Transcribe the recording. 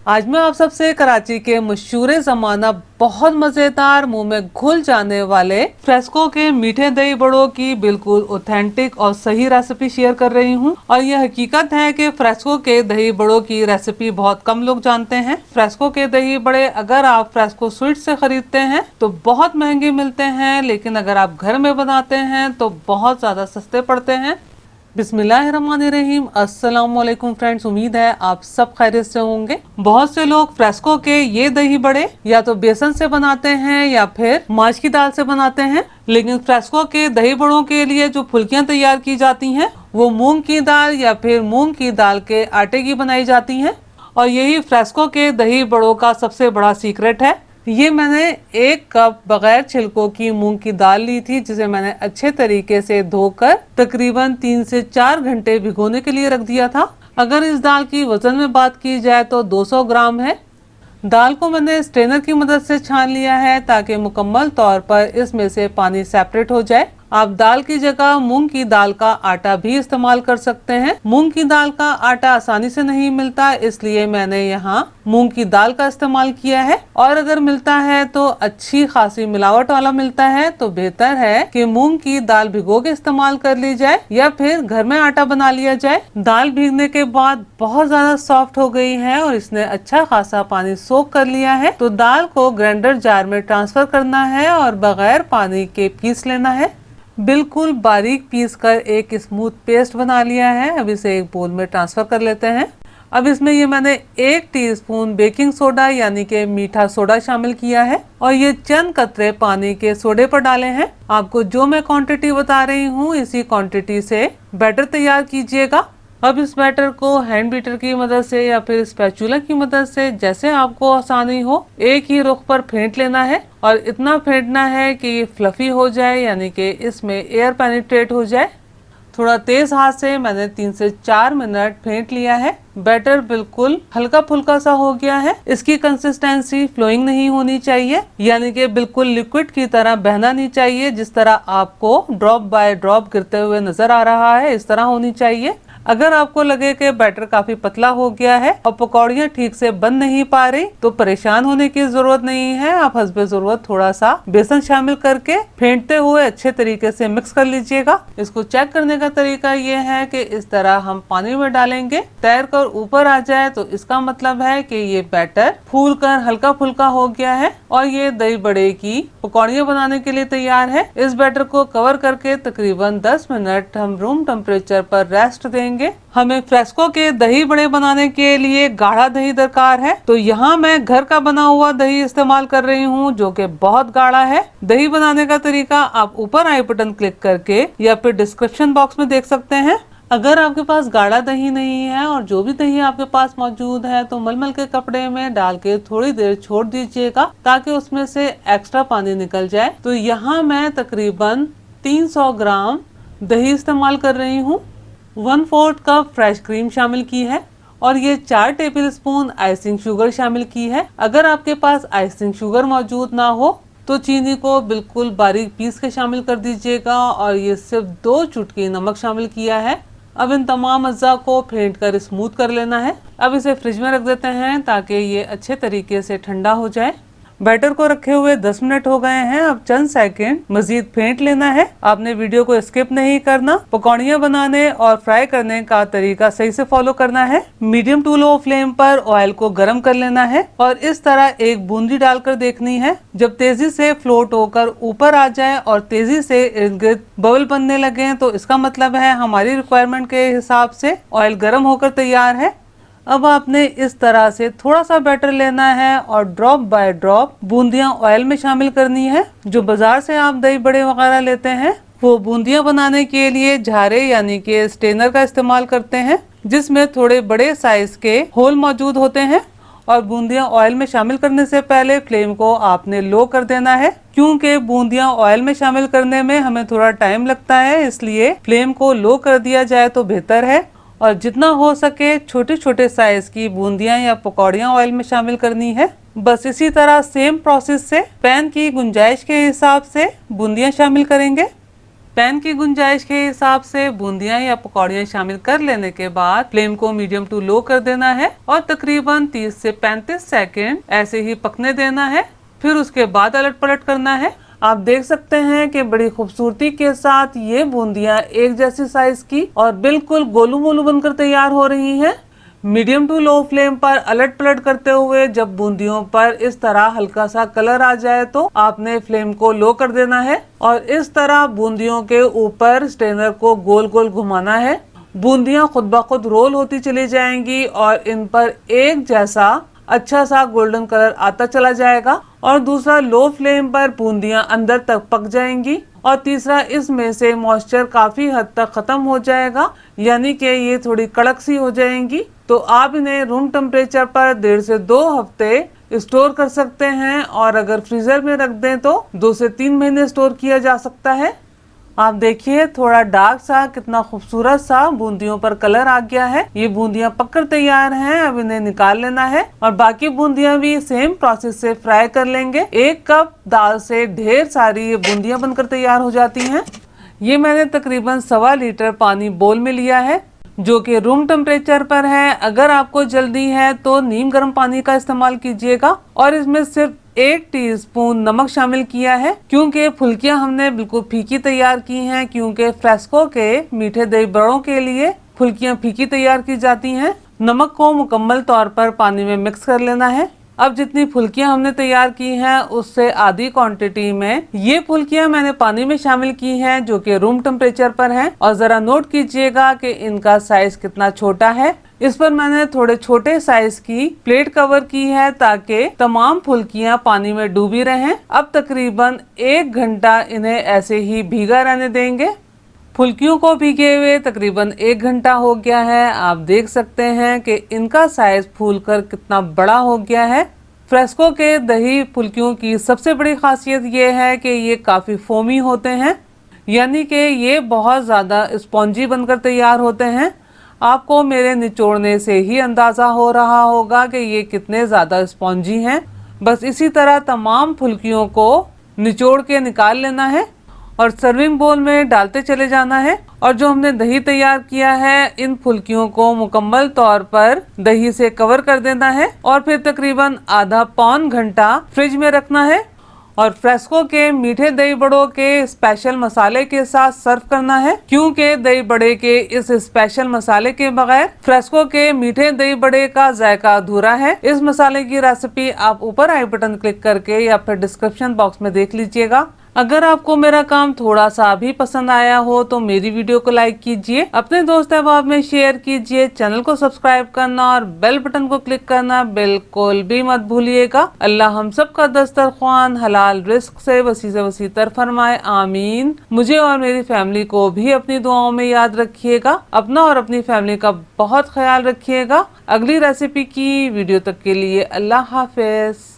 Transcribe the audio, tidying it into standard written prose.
आज मैं आप सबसे कराची के मशहूर ज़माना बहुत मज़ेदार मुंह में घुल जाने वाले फ्रेस्को के मीठे दही बड़ों की बिल्कुल ऑथेंटिक और सही रेसिपी शेयर कर रही हूं। और यह हकीकत है कि फ्रेस्को के दही बड़ों की रेसिपी बहुत कम लोग जानते हैं। फ्रेस्को के दही बड़े अगर आप फ्रेस्को स्वीट से खरीदते हैं तो बहुत महंगे मिलते हैं, लेकिन अगर आप घर में बनाते हैं तो बहुत ज़्यादा सस्ते पड़ते हैं। बिस्मिल्लाहिर्रहमानिर्रहीम। अस्सलाम वालेकुम फ्रेंड्स, उम्मीद है आप सब खैरियत से होंगे। बहुत से लोग फ्रेस्को के ये दही बड़े या तो बेसन से बनाते हैं या फिर माश की दाल से बनाते हैं, लेकिन फ्रेस्को के दही बड़ों के लिए जो फुल्कियां तैयार की जाती हैं वो मूंग की दाल या फिर मूंग की दाल के आटे की बनाई जाती हैं। और यही फ्रेस्को के दही बड़ों का सबसे बड़ा सीक्रेट है। ये मैंने 1 कप बगैर छिलकों की मूंग की दाल ली थी, जिसे मैंने अच्छे तरीके से धोकर तकरीबन 3 से 4 घंटे भिगोने के लिए रख दिया था। अगर इस दाल की वजन में बात की जाए तो 200 ग्राम है। दाल को मैंने स्ट्रेनर की मदद से छान लिया है ताकि मुकम्मल तौर पर इसमें से पानी सेपरेट हो जाए। आप दाल की जगह मूंग की दाल का आटा भी इस्तेमाल कर सकते हैं। मूंग की दाल का आटा आसानी से नहीं मिलता, इसलिए मैंने यहाँ मूंग की दाल का इस्तेमाल किया है। और अगर मिलता है तो अच्छी खासी मिलावट वाला मिलता है, तो बेहतर है कि मूंग की दाल भिगो के इस्तेमाल कर ली जाए या फिर घर में आटा बना लिया जाए। दाल भीगने के बाद बहुत ज्यादा सॉफ्ट हो गई है और इसने अच्छा खासा पानी सोख कर लिया है, तो दाल को ग्राइंडर जार में ट्रांसफर करना है और बगैर पानी के पीस लेना है। बिल्कुल बारीक पीस कर एक स्मूथ पेस्ट बना लिया है। अब इसे एक बोल में ट्रांसफर कर लेते हैं। अब इसमें ये मैंने 1 टीस्पून बेकिंग सोडा यानी कि मीठा सोडा शामिल किया है और ये चंद कतरे पानी के सोडे पर डाले हैं। आपको जो मैं क्वांटिटी बता रही हूँ इसी क्वांटिटी से बैटर तैयार कीजिएगा। अब इस बैटर को हैंड बीटर की मदद से या फिर स्पैचुला की मदद से, जैसे आपको आसानी हो, एक ही रुख पर फेंट लेना है और इतना फेंटना है कि ये फ्लफी हो जाए, यानी कि इसमें एयर पेनिट्रेट हो जाए। थोड़ा तेज हाथ से मैंने 3 से 4 मिनट फेंट लिया है। बैटर बिल्कुल हल्का फुल्का सा हो गया है। इसकी कंसिस्टेंसी फ्लोइंग नहीं होनी चाहिए, यानी कि बिल्कुल लिक्विड की तरह बहना नहीं चाहिए। जिस तरह आपको ड्रॉप बाय ड्रॉप गिरते हुए नजर आ रहा है, इस तरह होनी चाहिए। अगर आपको लगे कि बैटर काफी पतला हो गया है और पकौड़ियाँ ठीक से बन नहीं पा रही, तो परेशान होने की जरूरत नहीं है। आप हस्बे जरूरत थोड़ा सा बेसन शामिल करके फेंटते हुए अच्छे तरीके से मिक्स कर लीजिएगा। इसको चेक करने का तरीका ये है कि इस तरह हम पानी में डालेंगे, तैर कर ऊपर आ जाए तो इसका मतलब है कि ये बैटर फूल कर हल्का फुल्का हो गया है और ये दही बड़े की पकौड़ियाँ बनाने के लिए तैयार है। इस बैटर को कवर करके तकरीबन 10 मिनट हम रूम टेम्परेचर पर रेस्ट देंगे। हमें फ्रेस्को के दही बड़े बनाने के लिए गाढ़ा दही दरकार है, तो यहाँ मैं घर का बना हुआ दही इस्तेमाल कर रही हूँ जो कि बहुत गाढ़ा है। दही बनाने का तरीका आप ऊपर आई बटन क्लिक करके या फिर डिस्क्रिप्शन बॉक्स में देख सकते हैं। अगर आपके पास गाढ़ा दही नहीं है और जो भी दही आपके पास मौजूद है तो मलमल के कपड़े में डाल के थोड़ी देर छोड़ दीजिएगा ताकि उसमें से एक्स्ट्रा पानी निकल जाए। तो यहाँ मैं तकरीबन 300 ग्राम दही इस्तेमाल कर रही हूँ। 1/4 कप फ्रेश क्रीम शामिल की है और ये 4 टेबल स्पून आइसिंग शुगर शामिल की है। अगर आपके पास आइसिंग शुगर मौजूद ना हो तो चीनी को बिल्कुल बारीक पीस के शामिल कर दीजिएगा और ये सिर्फ 2 चुटकी नमक शामिल किया है। अब इन तमाम अज्जा को फेंट कर स्मूथ कर लेना है। अब इसे फ्रिज में रख देते हैं ताकि ये अच्छे तरीके से ठंडा हो जाए। बैटर को रखे हुए 10 मिनट हो गए हैं। अब चंद सेकंड मजीद फेंट लेना है। आपने वीडियो को स्किप नहीं करना। पकौड़ियाँ बनाने और फ्राई करने का तरीका सही से फॉलो करना है। मीडियम टू लो फ्लेम पर ऑयल को गर्म कर लेना है और इस तरह एक बूंदी डालकर देखनी है। जब तेजी से फ्लोट होकर ऊपर आ जाए और तेजी से इर्द गिर्द बबल बनने लगे तो इसका मतलब है हमारी रिक्वायरमेंट के हिसाब से ऑयल गर्म होकर तैयार है। अब आपने इस तरह से थोड़ा सा बैटर लेना है और ड्रॉप बाय ड्रॉप बूंदियां ऑयल में शामिल करनी है। जो बाजार से आप दही बड़े वगैरह लेते हैं वो बूंदियां बनाने के लिए झारे यानी कि स्ट्रेनर का इस्तेमाल करते हैं, जिसमें थोड़े बड़े साइज के होल मौजूद होते हैं। और बूंदियां ऑयल में शामिल करने से पहले फ्लेम को आपने लो कर देना है, क्योंकि बूंदियां ऑयल में शामिल करने में हमें थोड़ा टाइम लगता है, इसलिए फ्लेम को लो कर दिया जाए तो बेहतर है। और जितना हो सके छोटे छोटे साइज की बूंदियां या पकौड़ियां ऑयल में शामिल करनी है। बस इसी तरह सेम प्रोसेस से पैन की गुंजाइश के हिसाब से बूंदियां शामिल करेंगे। पैन की गुंजाइश के हिसाब से बूंदियां या पकौड़ियां शामिल कर लेने के बाद फ्लेम को मीडियम टू लो कर देना है और तकरीबन 30 से 35 सेकंड ऐसे ही पकने देना है। फिर उसके बाद अलट पलट करना है। आप देख सकते हैं कि बड़ी खूबसूरती के साथ ये बूंदियां एक जैसी साइज की और बिल्कुल गोलू मोलू बनकर तैयार हो रही हैं। मीडियम टू लो फ्लेम पर अलट पलट करते हुए जब बूंदियों पर इस तरह हल्का सा कलर आ जाए तो आपने फ्लेम को लो कर देना है और इस तरह बूंदियों के ऊपर स्ट्रेनर को गोल गोल घुमाना है। बूंदियां खुद ब खुद रोल होती चली जाएंगी और इन पर एक जैसा अच्छा सा गोल्डन कलर आता चला जाएगा और दूसरा लो फ्लेम पर बूंदियां अंदर तक पक जाएंगी और तीसरा इसमें से मॉइस्चर काफी हद तक खत्म हो जाएगा, यानी कि ये थोड़ी कड़क सी हो जाएंगी। तो आप इन्हें रूम टेम्परेचर पर 1.5 से 2 हफ्ते स्टोर कर सकते हैं और अगर फ्रीजर में रख दें तो 2 से 3 महीने स्टोर किया जा सकता है। आप देखिए थोड़ा डार्क सा कितना खूबसूरत सा बूंदियों पर कलर आ गया है। ये बूंदियां पककर तैयार हैं, अब इन्हें निकाल लेना है और बाकी बूंदियां भी सेम प्रोसेस से फ्राई कर लेंगे। 1 कप दाल से ढेर सारी ये बूंदियां बनकर तैयार हो जाती हैं। ये मैंने तकरीबन 1.25 लीटर पानी बोल में लिया है जो कि रूम टेम्परेचर पर है। अगर आपको जल्दी है तो नीम गर्म पानी का इस्तेमाल कीजिएगा और इसमें सिर्फ 1 टीस्पून नमक शामिल किया है क्योंकि फुल्कियां हमने बिल्कुल फीकी तैयार की हैं, क्योंकि फ्रेस्को के मीठे दही बड़ों के लिए फुल्कियां फीकी तैयार की जाती हैं। नमक को मुकम्मल तौर पर पानी में मिक्स कर लेना है। अब जितनी फुल्कियां हमने तैयार की हैं उससे आधी क्वांटिटी में ये फुल्कियां मैंने पानी में शामिल की हैं जो कि रूम टेम्परेचर पर हैं। और जरा नोट कीजिएगा कि इनका साइज कितना छोटा है। इस पर मैंने थोड़े छोटे साइज की प्लेट कवर की है ताकि तमाम फुल्कियां पानी में डूबी रहें। अब तकरीबन 1 घंटा इन्हें ऐसे ही भीगा रहने देंगे। फुल्कियों को भीगे हुए तकरीबन 1 घंटा हो गया है। आप देख सकते हैं कि इनका साइज फूलकर कितना बड़ा हो गया है। फ्रेस्को के दही फुल्कियों की सबसे बड़ी खासियत ये है कि ये काफ़ी फोमी होते हैं, यानी कि ये बहुत ज़्यादा स्पॉन्जी बनकर तैयार होते हैं। आपको मेरे निचोड़ने से ही अंदाज़ा हो रहा होगा कि ये कितने ज़्यादा स्पॉन्जी हैं। बस इसी तरह तमाम फुल्कियों को निचोड़ के निकाल लेना है और सर्विंग बोल में डालते चले जाना है। और जो हमने दही तैयार किया है इन फुल्कियों को मुकम्मल तौर पर दही से कवर कर देना है और फिर तकरीबन आधा पौन घंटा फ्रिज में रखना है और फ्रेस्को के मीठे दही बड़ों के स्पेशल मसाले के साथ सर्व करना है, क्योंकि दही बड़े के इस स्पेशल मसाले के बगैर फ्रेस्को के मीठे दही बड़े का जायका अधूरा है। इस मसाले की रेसिपी आप ऊपर आई बटन क्लिक करके या फिर डिस्क्रिप्शन बॉक्स में देख लीजिएगा। अगर आपको मेरा काम थोड़ा सा भी पसंद आया हो तो मेरी वीडियो को लाइक कीजिए, अपने दोस्त अहबाब में शेयर कीजिए, चैनल को सब्सक्राइब करना और बेल बटन को क्लिक करना बिल्कुल भी मत भूलिएगा। अल्लाह हम सब का दस्तरख्वान हलाल रिस्क से वसी तर फरमाए, आमीन। मुझे और मेरी फैमिली को भी अपनी दुआओं में याद रखिएगा। अपना और अपनी फैमिली का बहुत ख्याल रखिएगा। अगली रेसिपी की वीडियो तक के लिए अल्लाह हाफिज।